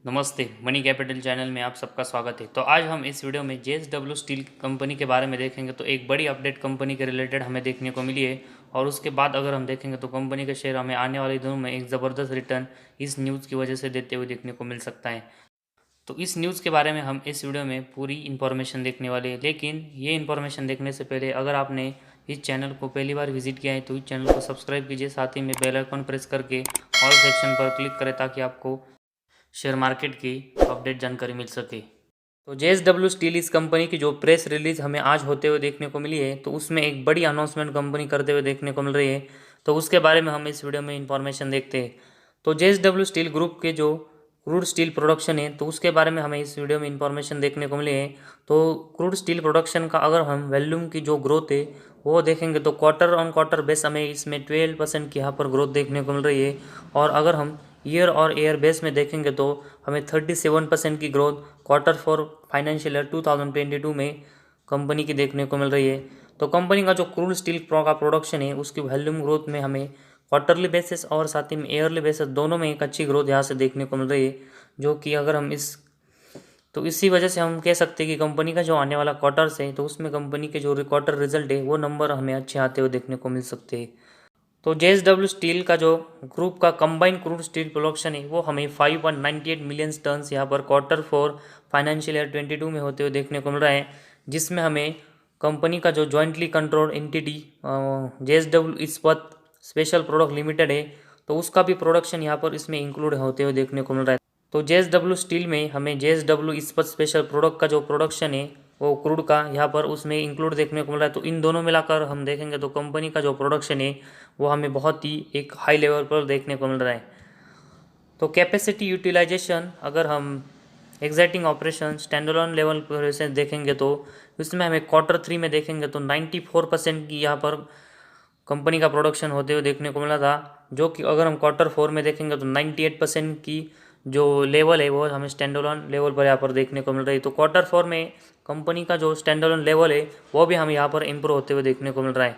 नमस्ते, money capital channel में आप सबका स्वागत है। तो आज हम इस वीडियो में जेएसडब्ल्यू स्टील कंपनी के बारे में देखेंगे। तो एक बड़ी अपडेट कंपनी के रिलेटेड हमें देखने को मिली है और उसके बाद अगर हम देखेंगे तो कंपनी के शेयर हमें आने वाले दिनों में एक ज़बरदस्त रिटर्न इस न्यूज़ की वजह से देते हुए देखने को मिल सकता है। तो इस न्यूज़ के बारे में हम इस वीडियो में पूरी इन्फॉर्मेशन देखने वाले हैं, लेकिन ये इन्फॉर्मेशन देखने से पहले अगर आपने इस चैनल को पहली बार विजिट किया है तो इस चैनल को सब्सक्राइब कीजिए, साथ ही में बेल आइकन प्रेस करके ऑल सेक्शन पर क्लिक करें ताकि आपको शेयर मार्केट की अपडेट जानकारी मिल सके। तो जेएसडब्ल्यू स्टील इस कंपनी की जो प्रेस रिलीज हमें आज होते हुए देखने को मिली है, तो उसमें एक बड़ी अनाउंसमेंट कंपनी करते हुए देखने को मिल रही है। तो उसके बारे में हम इस वीडियो में इंफॉर्मेशन देखते हैं। तो जेएसडब्ल्यू स्टील ग्रुप के जो क्रूड स्टील प्रोडक्शन है, तो उसके बारे में हमें इस वीडियो में इंफॉर्मेशन देखने को मिली है। तो क्रूड स्टील प्रोडक्शन का अगर हम वॉल्यूम की जो ग्रोथ है वो देखेंगे तो क्वार्टर ऑन क्वार्टर बेस हमें इसमें 12% की यहाँ पर ग्रोथ देखने को मिल रही है। और अगर हम ईयर और ईयर बेस में देखेंगे तो हमें 37% की ग्रोथ Q4 फाइनेंशियल ईयर 2022 में कंपनी की देखने को मिल रही है। तो कंपनी का जो क्रूड स्टील का प्रोडक्शन है उसकी वॉल्यूम ग्रोथ में हमें क्वार्टरली बेसिस और साथ ही में ईयरली बेसिस दोनों में एक अच्छी ग्रोथ यहाँ से देखने को मिल रही है, जो कि अगर हम इसी वजह से हम कह सकते हैं कि कंपनी का जो आने वाला क्वार्टर्स है तो उसमें कंपनी के जो क्वार्टर रिजल्ट है वो नंबर हमें अच्छे आते हुए देखने को मिल सकते हैं। तो जेएसडब्ल्यू स्टील का जो ग्रुप का कंबाइंड क्रूड स्टील प्रोडक्शन है वो हमें 5.98 मिलियन टन्स यहाँ पर Q4 फाइनेंशियल ईयर 22 में होते हुए देखने को मिल रहा है, जिसमें हमें कंपनी का जो जॉइंटली कंट्रोल एंटिटी जेएसडब्ल्यू इस्पात स्पेशल प्रोडक्ट लिमिटेड है तो उसका भी प्रोडक्शन यहाँ पर इसमें इंक्लूड होते हुए देखने को मिल रहा है। तो जेएसडब्ल्यू स्टील में हमें जेएसडब्ल्यू इस्पात स्पेशल प्रोडक्ट का जो प्रोडक्शन है वो क्रूड का यहाँ पर उसमें इंक्लूड देखने को मिल रहा है। तो इन दोनों मिलाकर हम देखेंगे तो कंपनी का जो प्रोडक्शन है वो हमें बहुत ही एक हाई लेवल पर देखने को मिल रहा है। तो कैपेसिटी यूटिलाइजेशन अगर हम एग्जैक्टिंग ऑपरेशन स्टैंडअलोन लेवल पर से देखेंगे तो उसमें हमें Q3 में देखेंगे तो 94% की यहाँ पर कंपनी का प्रोडक्शन होते हुए देखने को मिला था, जो कि अगर हम Q4 में देखेंगे तो 98% की जो लेवल है वो हमें स्टैंडअलोन लेवल पर यहाँ पर देखने को मिल रही है। तो Q4 में कंपनी का जो स्टैंडअलोन लेवल है वो भी हमें यहाँ पर इम्प्रूव होते हुए देखने को मिल रहा है।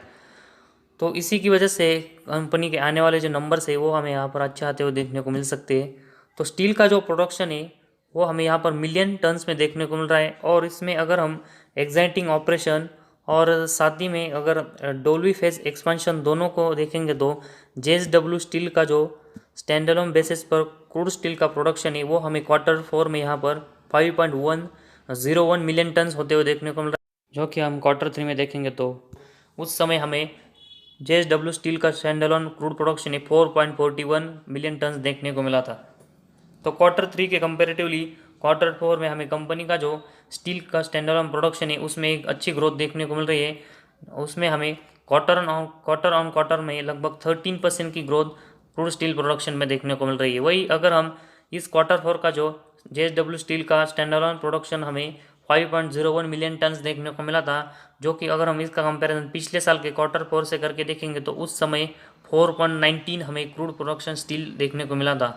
तो इसी की वजह से कंपनी के आने वाले जो नंबर्स है वो हमें यहाँ पर अच्छे आते हुए देखने को मिल सकते हैं। तो स्टील का जो प्रोडक्शन है वो हमें यहाँ पर मिलियन टन्स में देखने को मिल रहा है। और इसमें अगर हम एग्जाइटिंग ऑपरेशन और साथ ही में अगर डोल्वी फेज एक्सपेंशन दोनों को देखेंगे तो जेएसडब्ल्यू स्टील का जो स्टैंडअलोन बेसिस पर क्रूड स्टील का प्रोडक्शन है वो हमें Q4 में यहाँ पर 5.101 मिलियन टन्स होते हुए देखने को मिल रहा है, जो कि हम Q3 में देखेंगे तो उस समय हमें जेएसडब्ल्यू स्टील का स्टैंडअलोन क्रूड प्रोडक्शन है 4.41 मिलियन टन्स देखने को मिला था। तो Q3 के कंपेरेटिवली Q4 में हमें कंपनी का जो स्टील का स्टैंडअलोन प्रोडक्शन है उसमें एक अच्छी ग्रोथ देखने को मिल रही है। उसमें हमें क्वार्टर ऑन क्वार्टर में लगभग 13% की ग्रोथ क्रूड स्टील प्रोडक्शन में देखने को मिल रही है। वही अगर हम इस Q4 का जो जेएसडब्ल्यू स्टील का स्टैंडअलोन प्रोडक्शन हमें 5.01 मिलियन टन्स देखने को मिला था, जो कि अगर हम इसका कंपैरिजन पिछले साल के Q4 से करके देखेंगे तो उस समय 4.19 हमें क्रूड प्रोडक्शन स्टील देखने को मिला था।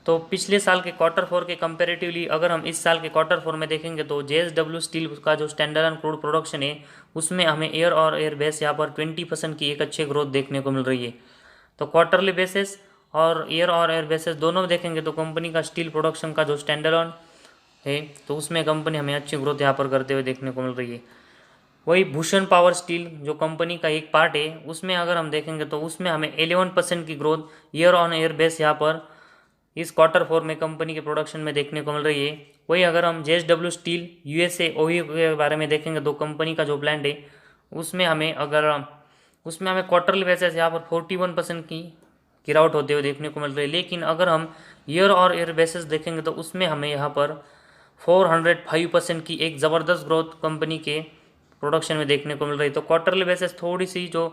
तो पिछले साल के Q4 के कंपैरेटिवली अगर हम इस साल के Q4 में देखेंगे तो जेएसडब्ल्यू स्टील का जो स्टैंडअलोन क्रूड प्रोडक्शन है उसमें हमें ईयर और ईयर बेस यहाँ पर 20% की एक अच्छी ग्रोथ देखने को मिल रही है। तो क्वार्टरली बेसिस और ईयर बेसिस दोनों में देखेंगे तो कंपनी का स्टील प्रोडक्शन का जो स्टैंडअलोन है तो उसमें कंपनी हमें अच्छी ग्रोथ यहाँ पर करते हुए देखने को मिल रही है। वही भूषण पावर स्टील जो कंपनी का एक पार्ट है उसमें अगर हम देखेंगे तो उसमें हमें 11% की growth year on year base यहाँ पर इस Q4 में कंपनी के प्रोडक्शन में देखने को मिल रही है। वही अगर हम जेएसडब्ल्यू स्टील यूएसए ओही के बारे में देखेंगे तो कंपनी का जो प्लांट है उसमें हमें क्वार्टरली बेसिस यहाँ पर 41% की गिरावट होते हुए देखने को मिल रही है। लेकिन अगर हम ईयर और ईयर बेसिस देखेंगे तो उसमें हमें यहाँ पर 405% की एक ज़बरदस्त ग्रोथ कंपनी के प्रोडक्शन में देखने को मिल रही है। तो क्वार्टरली बेसिस थोड़ी सी जो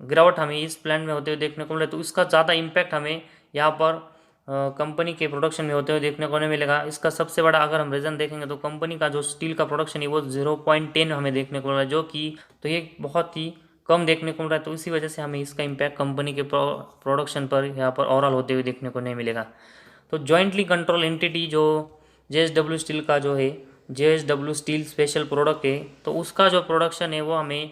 गिरावट हमें इस प्लांट में होते हुए देखने को मिल रहा है तो इसका ज़्यादा इम्पैक्ट हमें यहाँ पर कंपनी के प्रोडक्शन में होते हुए देखने को नहीं मिलेगा। इसका सबसे बड़ा अगर हम रीज़न देखेंगे तो कंपनी का जो स्टील का प्रोडक्शन है वो 0.10 हमें देखने को मिल रहा है, जो कि तो ये बहुत ही कम देखने को मिल रहा है। तो इसी वजह से हमें इसका इम्पैक्ट कंपनी के प्रोडक्शन पर यहाँ पर ओवरऑल होते हुए देखने को नहीं मिलेगा। तो जॉइंटली कंट्रोल एंटिटी जो जेएसडब्ल्यू स्टील का जो है जेएसडब्ल्यू स्टील स्पेशल प्रोडक्ट है तो उसका जो प्रोडक्शन है वो हमें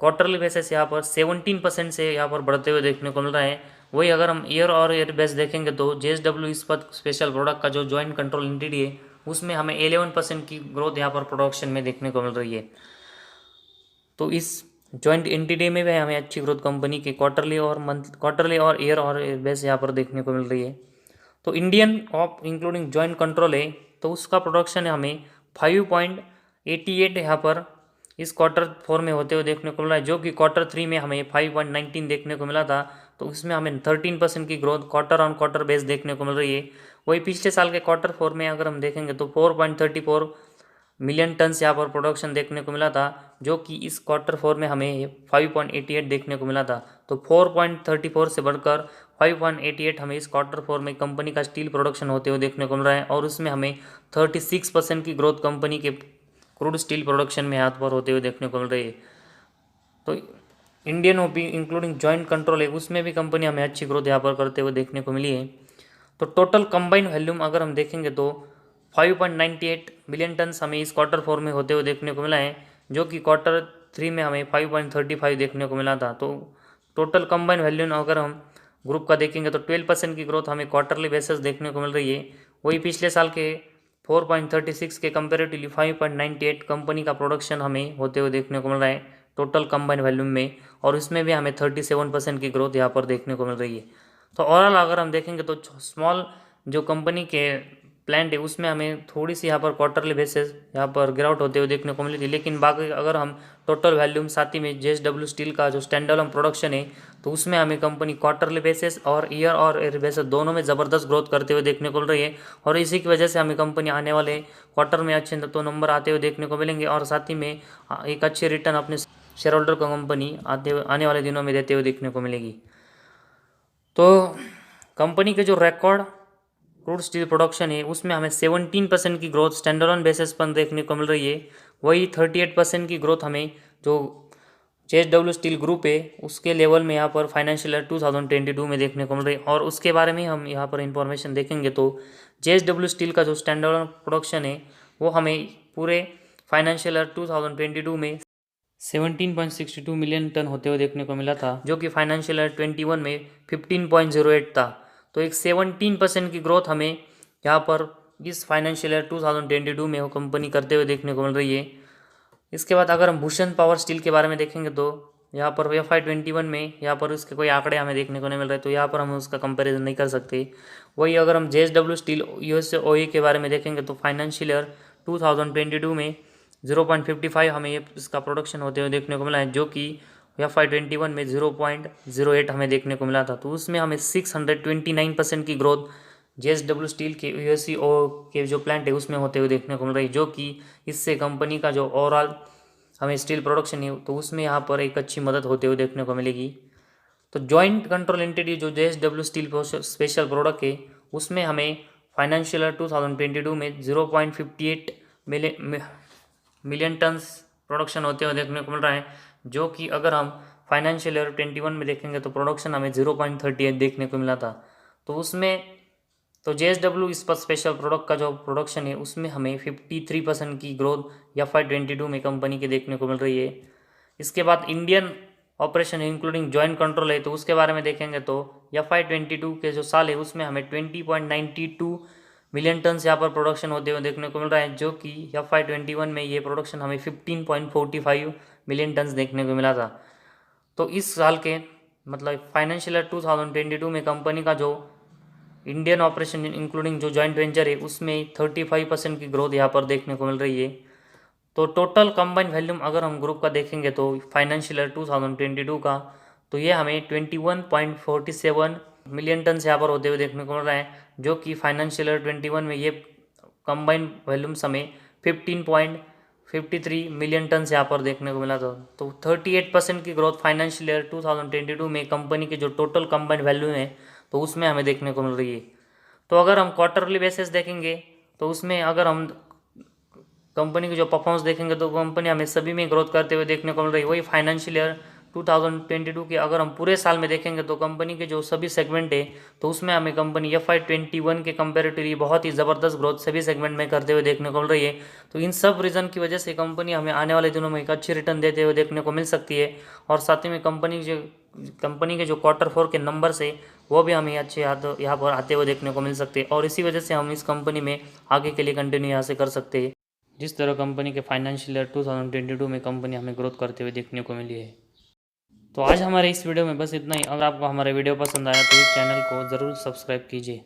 क्वार्टरली बेसिस यहाँ पर 17% से यहाँ पर बढ़ते हुए देखने को मिल रहा है। वही अगर हम ईयर और ईयर बेस देखेंगे तो JSW इस्पात स्पेशल प्रोडक्ट का जो जॉइंट कंट्रोल एंटिटी है उसमें हमें 11% की ग्रोथ यहाँ पर प्रोडक्शन में देखने को मिल रही है। तो इस जॉइंट एंटिटी में भी हमें अच्छी ग्रोथ कंपनी के क्वार्टरली और ईयर और बेस यहाँ पर देखने को मिल रही है। तो Indian op including joint control है तो उसका प्रोडक्शन है हमें 5.88 यहाँ पर इस क्वार्टर 4 में होते हुए देखने को मिला है, जो कि क्वार्टर 3 में हमें 5.19 देखने को मिला था। तो उसमें हमें 13% की growth quarter on quarter base देखने को मिल रही है। वही पिछले साल के क्वार्टर 4 में अगर हम देखेंगे तो 4.34 मिलियन टन्स यहाँ पर प्रोडक्शन देखने को मिला था, जो कि इस क्वार्टर 4 में हमें 5.88 देखने को मिला था। तो 4.34 से बढ़कर 5.88 हमें इस क्वार्टर 4 में कंपनी का स्टील प्रोडक्शन होते हुए देखने को मिल रहा है, और उसमें हमें 36% की ग्रोथ कंपनी के क्रूड स्टील प्रोडक्शन में हाथ पर होते हुए देखने को मिल रही है। तो Indian OP including joint control है उसमें भी कंपनी हमें अच्छी ग्रोथ यहाँ पर करते हुए देखने को मिली है। तो टोटल कंबाइंड वॉल्यूम अगर हम देखेंगे तो 5.98 मिलियन टन्स हमें इस क्वार्टर 4 में होते हुए देखने को मिला है, जो कि क्वार्टर 3 में हमें 5.35 देखने को मिला था। तो टोटल कंबाइंड वॉल्यूम अगर हम ग्रुप का देखेंगे तो 12% की ग्रोथ हमें क्वार्टरली बेसिस देखने को मिल रही है। वही पिछले साल के 4.36 के कंपेरेटिवली 5.98 कंपनी का प्रोडक्शन हमें होते हुए देखने को मिल रहा है टोटल कंबाइंड वॉल्यूम में, और इसमें भी हमें 37% की ग्रोथ यहाँ पर देखने को मिल रही है। तो ओवरऑल अगर हम देखेंगे तो स्मॉल जो कंपनी के प्लांट है उसमें हमें थोड़ी सी यहाँ पर क्वार्टरली बेसिस यहाँ पर गिरावट होते हुए देखने को मिली थी, लेकिन बाकी अगर हम टोटल वॉल्यूम साथ ही में JSW स्टील का जो स्टैंड अलोन प्रोडक्शन है तो उसमें हमें कंपनी क्वार्टरली बेसिस और ईयर बेसिस दोनों में ज़बरदस्त ग्रोथ करते हुए देखने को मिल रही है, और इसी की वजह से हमें कंपनी आने वाले क्वार्टर में अच्छे तो नंबर आते हुए देखने को मिलेंगे, और साथ ही में एक अच्छे रिटर्न अपने शेयर होल्डर को कंपनी आने वाले दिनों में देते हुए देखने को मिलेगी। तो कंपनी के जो रिकॉर्ड क्रूड स्टील प्रोडक्शन है उसमें हमें 17% की ग्रोथ स्टैंड अलोन बेसिस पर देखने को मिल रही है। वही 38% की ग्रोथ हमें जो JSW स्टील ग्रुप है उसके लेवल में यहाँ पर फाइनेंशियल ईयर 2022 में देखने को मिल रही है। और उसके बारे में हम यहाँ पर इंफॉर्मेशन देखेंगे तो JSW स्टील का जो स्टैंड अलोन प्रोडक्शन है वो हमें पूरे फाइनेंशियल ईयर 2022 में 17.62 मिलियन टन होते हुए देखने को मिला था, जो कि फाइनेंशियल ईयर 21 में 15.08 था। तो एक 17% की ग्रोथ हमें यहाँ पर इस फाइनेंशियल ईयर 2022 में वो कंपनी करते हुए देखने को मिल रही है। इसके बाद अगर हम भूषण पावर स्टील के बारे में देखेंगे तो यहाँ पर FY21 में यहाँ पर उसके कोई आंकड़े हमें देखने को नहीं मिल रहे, तो यहाँ पर हम उसका कंपैरिजन नहीं कर सकते। वही अगर हम JSW स्टील USA OE के बारे में देखेंगे तो फाइनेंशियल ईयर 2022 में 0.55 हमें ये इसका प्रोडक्शन होते हुए देखने को मिला है, जो कि FY21 में 0.08 हमें देखने को मिला था। तो उसमें हमें 629% की ग्रोथ JSW स्टील के USCO के जो प्लांट है उसमें होते हुए देखने को मिल रही है, जो कि इससे कंपनी का जो ओवरऑल हमें स्टील प्रोडक्शन है तो उसमें यहाँ पर एक अच्छी मदद होते हुए देखने को मिलेगी। तो जॉइंट कंट्रोल एंटिटी जो JSW स्टील स्पेशल प्रोडक्ट है उसमें हमें फाइनेंशियल ईयर 2022 में 0.58 मिलियन टन्स प्रोडक्शन होते हुए देखने को मिल रहा है, जो कि अगर हम फाइनेंशियल ईयर 21 में देखेंगे तो प्रोडक्शन हमें 0.38 देखने को मिला था। तो उसमें तो JSW इस पर स्पेशल प्रोडक्ट का जो प्रोडक्शन है उसमें हमें 53% की ग्रोथ FY22 में कंपनी के देखने को मिल रही है। इसके बाद Indian operation including joint control है तो उसके बारे में देखेंगे तो FY22 के जो साल है उसमें हमें 20.92 मिलियन टन्स यहाँ पर प्रोडक्शन होते हुए देखने को मिल रहा है, जो कि FY21 में ये प्रोडक्शन हमें 15.45 मिलियन टन्स देखने को मिला था। तो इस साल के मतलब फाइनेंशियल ईयर 2022 में कंपनी का जो इंडियन ऑपरेशन इंक्लूडिंग जो जॉइंट वेंचर है उसमें 35% की ग्रोथ यहाँ पर देखने को मिल रही है। तो टोटल कंबाइंड वॉल्यूम अगर हम ग्रुप का देखेंगे तो फाइनेंशियल ईयर 2022 का तो ये हमें 21.47 मिलियन टन यहाँ पर होते हुए देखने को मिल रहा है, जो कि फाइनेंशियल ईयर 21 में ये कंबाइंड वॉल्यूम्स हमें 15.53 मिलियन टन यहाँ पर देखने को मिला था। तो 38% की ग्रोथ फाइनेंशियल ईयर 2022 में कंपनी के जो टोटल कंबाइंड वैल्यू है तो उसमें हमें देखने को मिल रही है। तो अगर हम क्वार्टरली बेसिस देखेंगे तो उसमें अगर हम कंपनी की जो परफॉर्मेंस देखेंगे तो कंपनी हमें सभी में ग्रोथ करते हुए देखने को मिल रही है। वही फाइनेंशियल ईयर 2022 के अगर हम पूरे साल में देखेंगे तो कंपनी के जो सभी सेगमेंट है तो उसमें हमें कंपनी FY21 के कंपेरेटिवली बहुत ही ज़बरदस्त ग्रोथ सभी सेगमेंट में करते हुए देखने को मिल रही है। तो इन सब रीज़न की वजह से कंपनी हमें आने वाले दिनों में एक अच्छी रिटर्न देते हुए देखने को मिल सकती है। और साथ ही में कंपनी के जो Q4 के नंबर्स है वो भी हमें अच्छे यहाँ पर आते हुए देखने को मिल सकते हैं, और इसी वजह से हम इस कंपनी में आगे के लिए कंटिन्यू यहाँ से कर सकते हैं, जिस तरह कंपनी के फाइनेंशियल ईयर 2022 में कंपनी हमें ग्रोथ करते हुए देखने को मिली है। तो आज हमारे इस वीडियो में बस इतना ही। अगर आपको हमारा वीडियो पसंद आया तो इस चैनल को ज़रूर सब्सक्राइब कीजिए।